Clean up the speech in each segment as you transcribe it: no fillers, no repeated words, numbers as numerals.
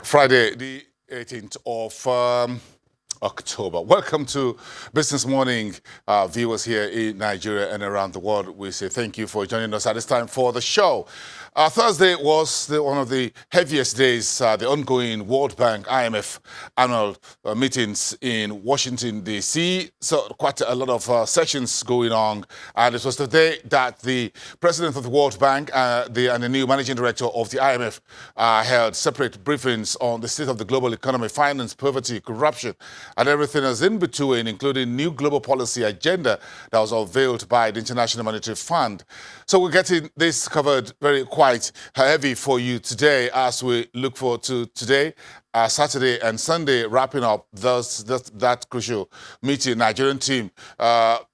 Friday, the 18th of October. Welcome to Business Morning, viewers here in Nigeria and around the world. We say thank you for joining us at this time for the show. Thursday was one of the heaviest days, the ongoing World Bank IMF annual meetings in Washington, D.C. So quite a lot of sessions going on. And it was the day that the president of the World Bank and the new managing director of the IMF held separate briefings on the state of the global economy, finance, poverty, corruption, and everything else in between, including new global policy agenda that was unveiled by the International Monetary Fund. So we're getting this covered very quite heavy for you today as we look forward to today, Saturday and Sunday, wrapping up that crucial meeting. Nigerian team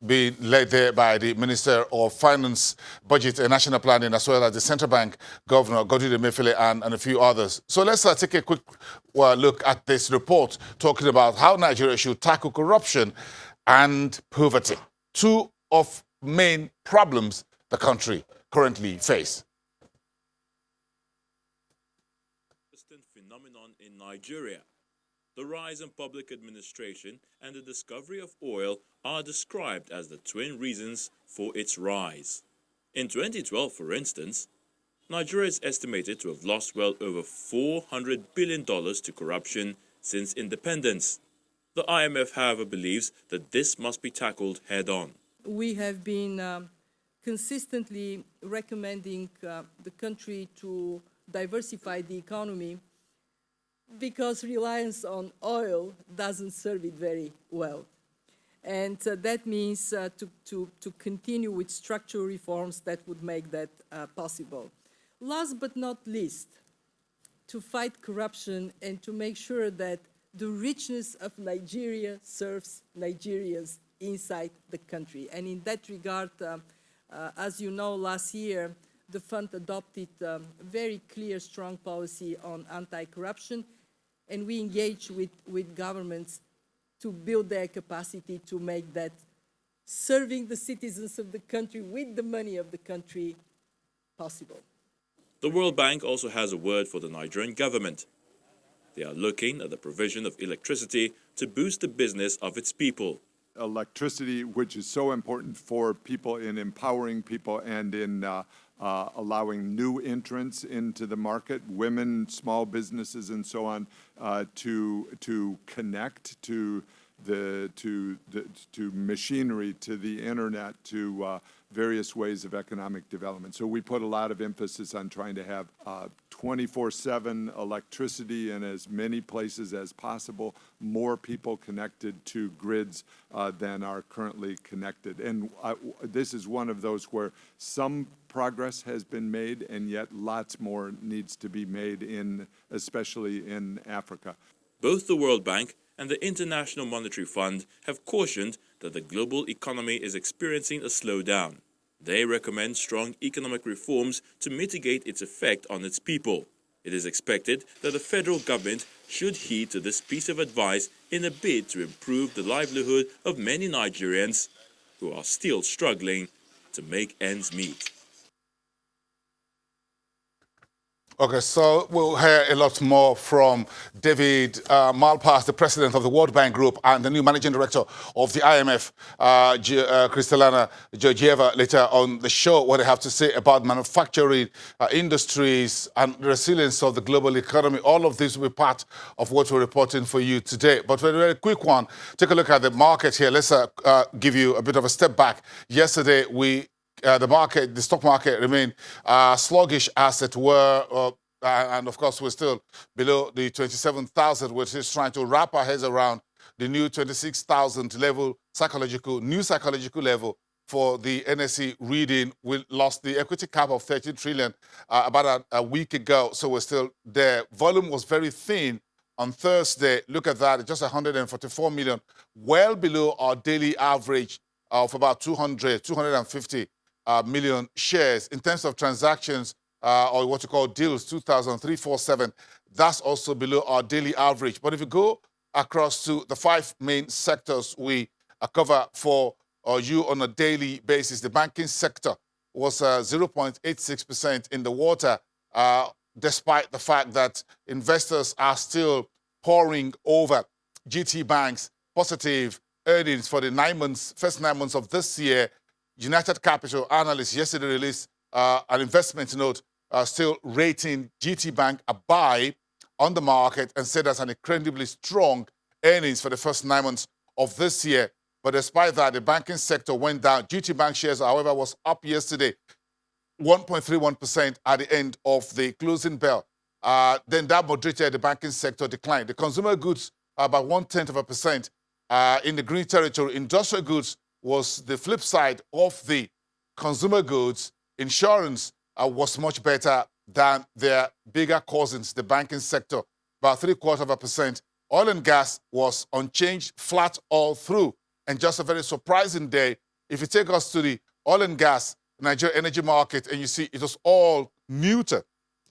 being led there by the Minister of Finance, Budget and National Planning, as well as the Central Bank Governor, Godwin Emefiele, and a few others. So let's take a quick look at this report talking about how Nigeria should tackle corruption and poverty, two of main problems the country currently face. Phenomenon in Nigeria. The rise in public administration and the discovery of oil are described as the twin reasons for its rise. In 2012, for instance, Nigeria is estimated to have lost well over $400 billion to corruption since independence. The IMF, however, believes that this must be tackled head-on. We have been consistently recommending the country to diversify the economy because reliance on oil doesn't serve it very well. And that means to continue with structural reforms that would make that possible. Last but not least, to fight corruption and to make sure that the richness of Nigeria serves Nigerians inside the country. And in that regard, as you know, last year, the fund adopted a very clear, strong policy on anti-corruption, and we engage with governments to build their capacity to make that serving the citizens of the country with the money of the country possible. The World Bank also has a word for the Nigerian government. They are looking at the provision of electricity to boost the business of its people. Electricity, which is so important for people in empowering people and in allowing new entrants into the market, women, small businesses, and so on, to connect to machinery, to the internet, to various ways of economic development. So we put a lot of emphasis on trying to have 24/7 electricity in as many places as possible, more people connected to grids than are currently connected. And this is one of those where some progress has been made, and yet lots more needs to be made, especially in Africa. Both the World Bank and the International Monetary Fund have cautioned that the global economy is experiencing a slowdown. They recommend strong economic reforms to mitigate its effect on its people. It is expected that the federal government should heed to this piece of advice in a bid to improve the livelihood of many Nigerians who are still struggling to make ends meet. Okay, so we'll hear a lot more from David Malpass, the president of the World Bank Group, and the new managing director of the IMF, Kristalina Georgieva, later on the show, what they have to say about manufacturing industries and the resilience of the global economy. All of this will be part of what we're reporting for you today. But for a very quick one, take a look at the market here. Let's give you a bit of a step back. Yesterday, the stock market remained sluggish, as it were, and of course we're still below the 27,000. We're just trying to wrap our heads around the new 26,000 level, new psychological level for the NSE reading. We lost the equity cap of 13 trillion about a week ago, so we're still there. Volume was very thin on Thursday. Look at that, just 144 million, well below our daily average of about 250 million shares. In terms of transactions, or what you call deals, 2,347, that's also below our daily average. But if you go across to the five main sectors we cover for you on a daily basis, the banking sector was 0.86% in the water, despite the fact that investors are still poring over GT Bank's positive earnings for the first 9 months of this year. United Capital analysts yesterday released an investment note still rating GT Bank a buy on the market and said that's an incredibly strong earnings for the first 9 months of this year. But despite that, the banking sector went down. GT Bank shares, however, was up yesterday, 1.31% at the end of the closing bell. Then that moderated the banking sector decline. The consumer goods about 0.1%. In the green territory, industrial goods was the flip side of the consumer goods. Insurance was much better than their bigger cousins, the banking sector, about 0.75%. Oil and gas was unchanged, flat all through. And just a very surprising day. If you take us to the oil and gas Nigeria energy market and you see it was all muted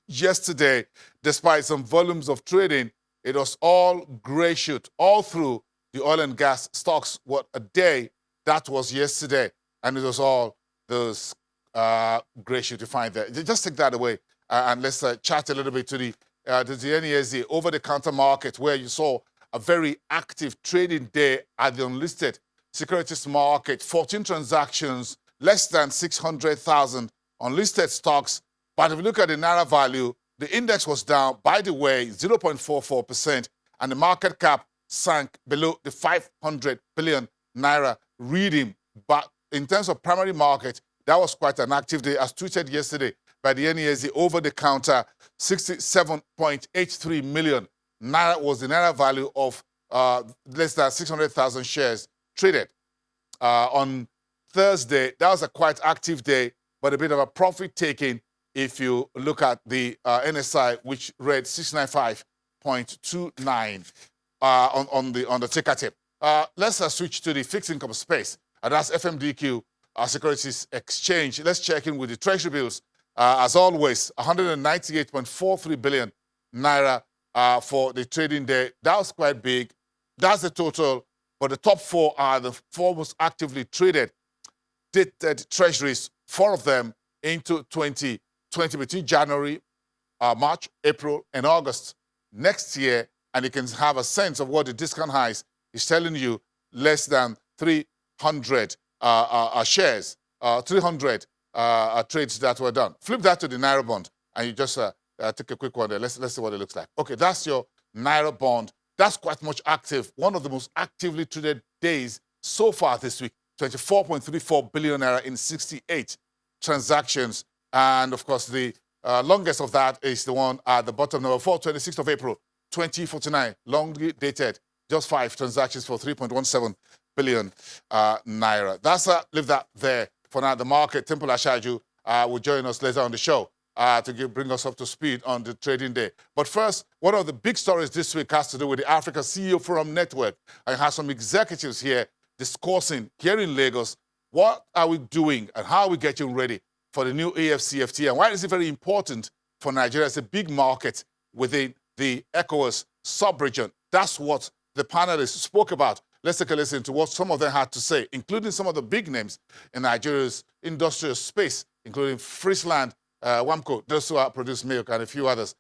yesterday, despite some volumes of trading, it was all gray shoot all through the oil and gas stocks. What a day that was yesterday. And it was all those gray shoot you find there. Just take that away and let's chat a little bit to the NESD over-the-counter market, where you saw a very active trading day at the unlisted securities market. 14 transactions, less than 600,000 unlisted stocks. But if you look at the Naira value, the index was down, by the way, 0.44%, and the market cap sank below the 500 billion Naira reading. But in terms of primary market, that was quite an active day, as tweeted yesterday by the NESD over-the-counter, 67.83 million Naira was the Naira value of less than 600,000 shares traded. On Thursday, that was a quite active day, but a bit of a profit-taking if you look at the NSI, which read 695.29 on the ticker tape. Let's switch to the fixed income space. That's FMDQ Securities Exchange. Let's check in with the Treasury bills. As always, 198.43 billion Naira for the trading day. That was quite big. That's the total. But the top four are the four most actively traded dated treasuries, four of them into 2020, between January, March, April, and August next year. And you can have a sense of what the discount highs is telling you, less than 300 shares, 300 trades that were done. Flip that to the Naira bond, and you just take a quick one there. Let's see what it looks like. Okay, that's your Naira bond. That's quite much active. One of the most actively traded days so far this week. 24.34 billion Naira in 68 transactions. And of course, the longest of that is the one at the bottom, number 4, 26th of April, 2049. Longly dated, just 5 transactions for 3.17 billion Naira. That's leave that there for now. The market, Temple Ashaju will join us later on the show to bring us up to speed on the trading day. But first, one of the big stories this week has to do with the Africa CEO Forum Network. I have some executives here discussing here in Lagos, what are we doing and how are we getting ready for the new AFCFTA, and why is it very important for Nigeria as a big market within the ECOWAS sub-region. That's what the panelists spoke about. Let's take a listen to what some of them had to say, including some of the big names in Nigeria's industrial space, including Friesland, Wamco, those who produce milk, and a few others.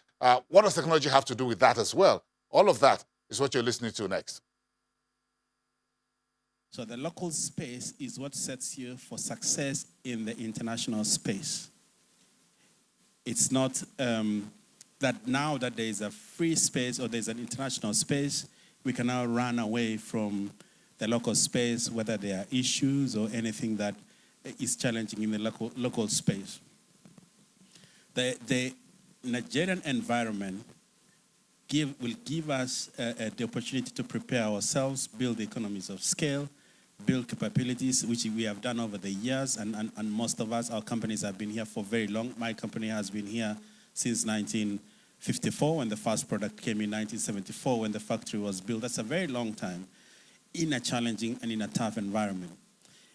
What does technology have to do with that as well? All of that is what you're listening to next. So the local space is what sets you for success in the international space. It's not that now that there is a free space or there's an international space, we can now run away from the local space, whether there are issues or anything that is challenging in the local space. The Nigerian environment will give us the opportunity to prepare ourselves, build economies of scale, build capabilities, which we have done over the years, and most of us, our companies have been here for very long. My company has been here since 1954 when the first product came in 1974 when the factory was built. That's a very long time in a challenging and in a tough environment.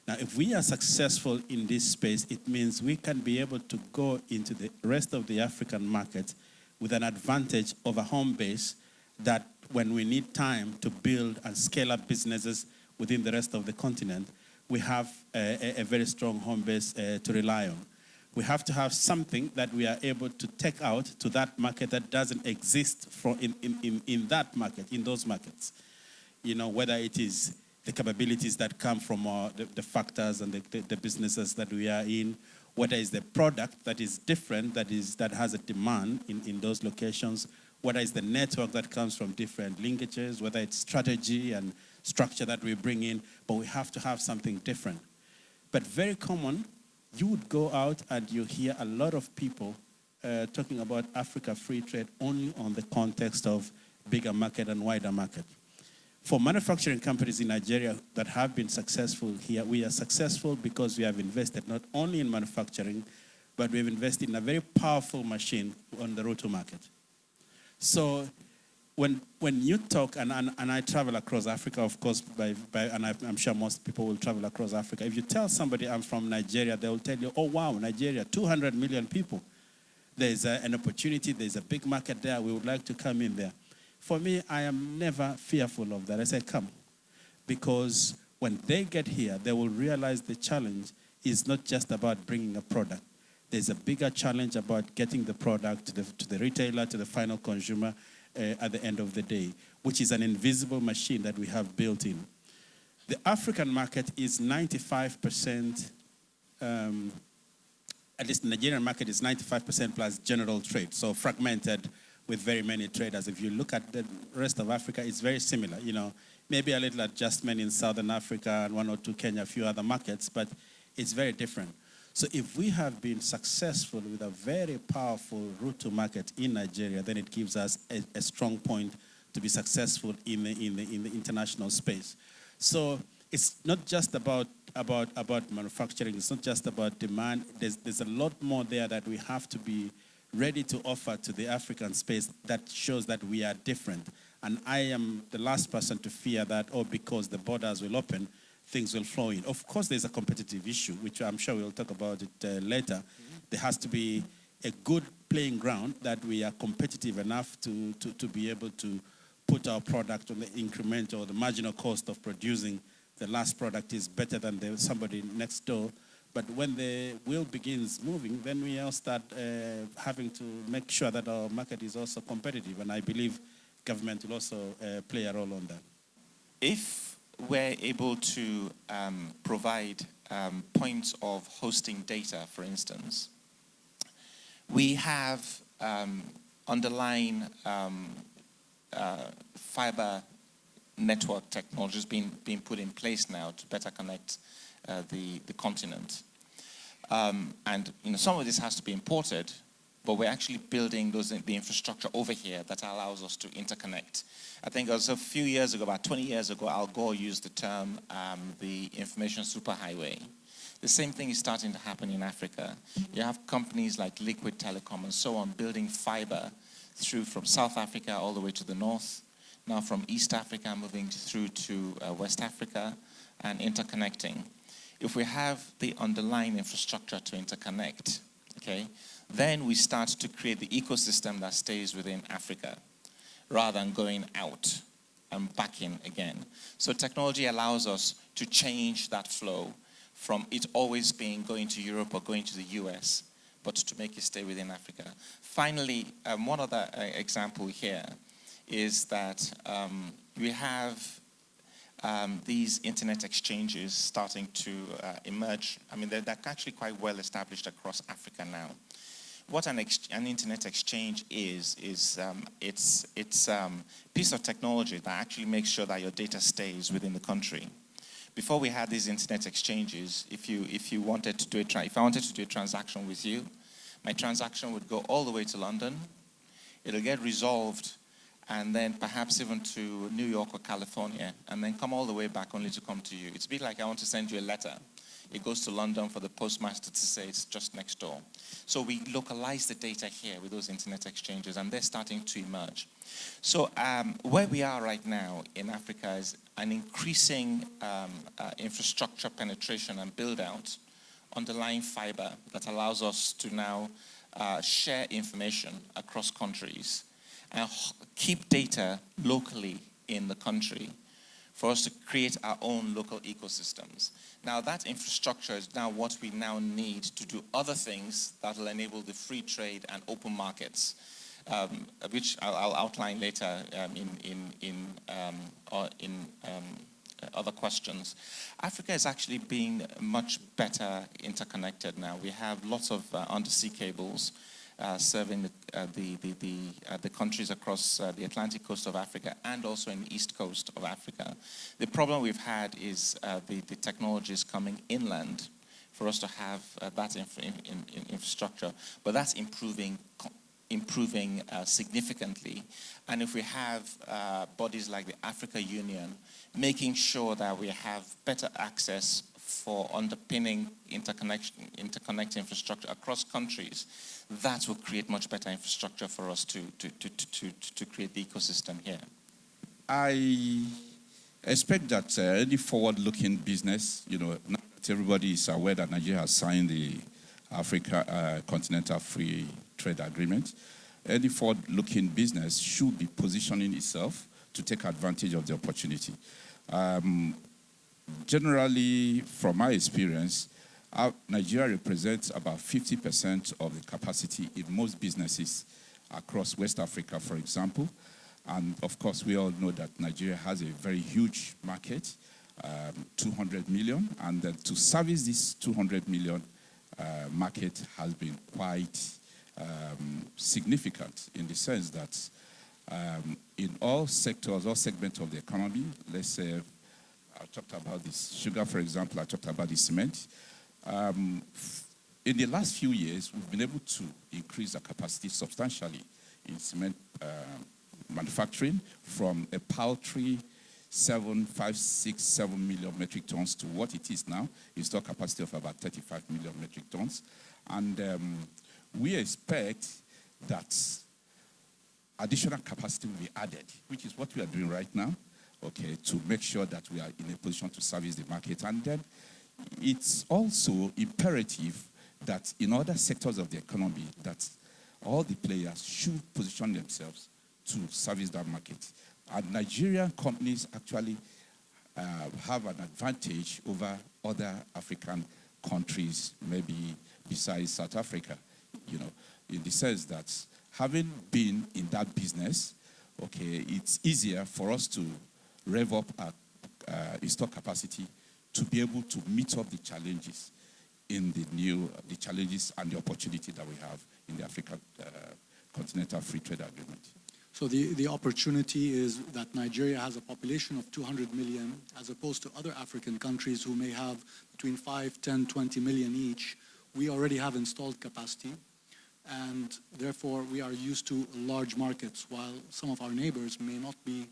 Now, if we are successful in this space, it means we can be able to go into the rest of the African market with an advantage of a home base that when we need time to build and scale up businesses within the rest of the continent, we have a very strong home base to rely on. We have to have something that we are able to take out to that market that doesn't exist in that market, in those markets. You know, whether it is the capabilities that come from the factors and the businesses that we are in, whether it's the product that is different, that has a demand in those locations, whether it's the network that comes from different linkages, whether it's strategy and structure that we bring in, but we have to have something different. But very common, you would go out and you hear a lot of people talking about Africa free trade only on the context of bigger market and wider market. For manufacturing companies in Nigeria that have been successful here, we are successful because we have invested not only in manufacturing, but we've invested in a very powerful machine on the route to market. So when you talk, and I travel across Africa, of course, and I'm sure most people will travel across Africa. If you tell somebody I'm from Nigeria, they will tell you, oh, wow, Nigeria, 200 million people. There's an opportunity, there's a big market there, we would like to come in there. For me, I am never fearful of that. I say, come. Because when they get here, they will realize the challenge is not just about bringing a product. There's a bigger challenge about getting the product to the retailer, to the final consumer at the end of the day, which is an invisible machine that we have built in. The African market is 95%, at least the Nigerian market is 95% plus general trade, so fragmented with very many traders. If you look at the rest of Africa, it's very similar. You know, maybe a little adjustment in Southern Africa and one or two Kenya, a few other markets, but it's very different. So if we have been successful with a very powerful route to market in Nigeria, then it gives us a strong point to be successful in the international space. So it's not just about manufacturing. It's not just about demand. There's a lot more there that we have to be ready to offer to the African space that shows that we are different. And I am the last person to fear that, because the borders will open, things will flow in. Of course, there's a competitive issue, which I'm sure we'll talk about it later. Mm-hmm. There has to be a good playing ground that we are competitive enough to be able to put our product on the increment or the marginal cost of producing the last product is better than somebody next door. But when the wheel begins moving, then we all start having to make sure that our market is also competitive. And I believe government will also play a role on that. If we're able to provide points of hosting data, for instance, we have underlying fiber network technologies being put in place now to better connect the continent. And some of this has to be imported, but we're actually building the infrastructure over here that allows us to interconnect. I think it was a few years ago, about 20 years ago, Al Gore used the term the information superhighway. The same thing is starting to happen in Africa. You have companies like Liquid Telecom and so on building fiber through from South Africa all the way to the north, now from East Africa moving through to West Africa and interconnecting. If we have the underlying infrastructure to interconnect, okay, then we start to create the ecosystem that stays within Africa rather than going out and back in again. So technology allows us to change that flow from it always being going to Europe or going to the US, but to make it stay within Africa. Finally, one other example here is that we have these internet exchanges starting to emerge. I mean, they're actually quite well established across Africa now. What an internet exchange is it's a piece of technology that actually makes sure that your data stays within the country. Before we had these internet exchanges, if I wanted to do a transaction with you, my transaction would go all the way to London. It'll get resolved, and then perhaps even to New York or California, and then come all the way back only to come to you. It's a bit like I want to send you a letter. It goes to London for the postmaster to say it's just next door. So we localize the data here with those internet exchanges, and they're starting to emerge. So where we are right now in Africa is an increasing infrastructure penetration and build out underlying fiber that allows us to now share information across countries and keep data locally in the country for us to create our own local ecosystems. Now that infrastructure is now what we now need to do other things that will enable the free trade and open markets, which I'll outline later in other questions. Africa is actually being much better interconnected now. We have lots of undersea cables serving the countries across the Atlantic coast of Africa and also in the east coast of Africa. The problem we've had is the technologies coming inland for us to have that infrastructure, but that's improving significantly. And if we have bodies like the Africa Union making sure that we have better access for underpinning interconnect infrastructure across countries, that will create much better infrastructure for us to create the ecosystem here. I expect that any forward-looking business, now that everybody is aware that Nigeria has signed the Africa Continental Free Trade Agreement, any forward-looking business should be positioning itself to take advantage of the opportunity. Generally, from my experience, Nigeria represents about 50% of the capacity in most businesses across West Africa, for example. And of course, we all know that Nigeria has a very huge market, 200 million. And then to service this 200 million market has been quite significant in the sense that in all sectors, all segments of the economy, let's say, I talked about this sugar, for example, I talked about the cement. In the last few years, we've been able to increase our capacity substantially in cement manufacturing from a paltry 7 million metric tons to what it is now, installed capacity of about 35 million metric tons. And we expect that additional capacity will be added, which is what we are doing right now, okay, to make sure that we are in a position to service the market. And then it's also imperative that in other sectors of the economy that all the players should position themselves to service that market. And Nigerian companies actually have an advantage over other African countries, maybe besides South Africa, in the sense that having been in that business, okay, it's easier for us to rev up our install capacity to be able to meet up the challenges in the challenges and the opportunity that we have in the African Continental Free Trade Agreement. So the opportunity is that Nigeria has a population of 200 million, as opposed to other African countries who may have between 5, 10, 20 million each. We already have installed capacity, and therefore we are used to large markets, while some of our neighbors may not be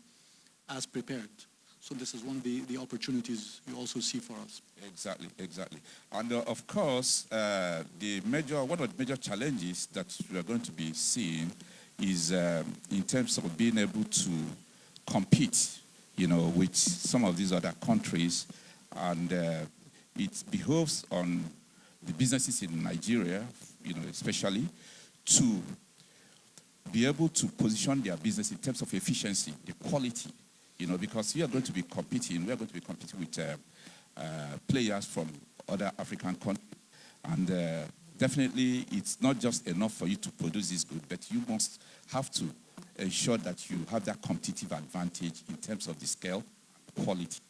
as prepared. So this is one of the opportunities you also see for us. Exactly. And of course, one of the major challenges that we are going to be seeing is in terms of being able to compete, with some of these other countries. And it behoves on the businesses in Nigeria, especially, to be able to position their business in terms of efficiency, the quality, because we are going to be competing with players from other African countries. And definitely, it's not just enough for you to produce this good, but you must have to ensure that you have that competitive advantage in terms of the scale, quality.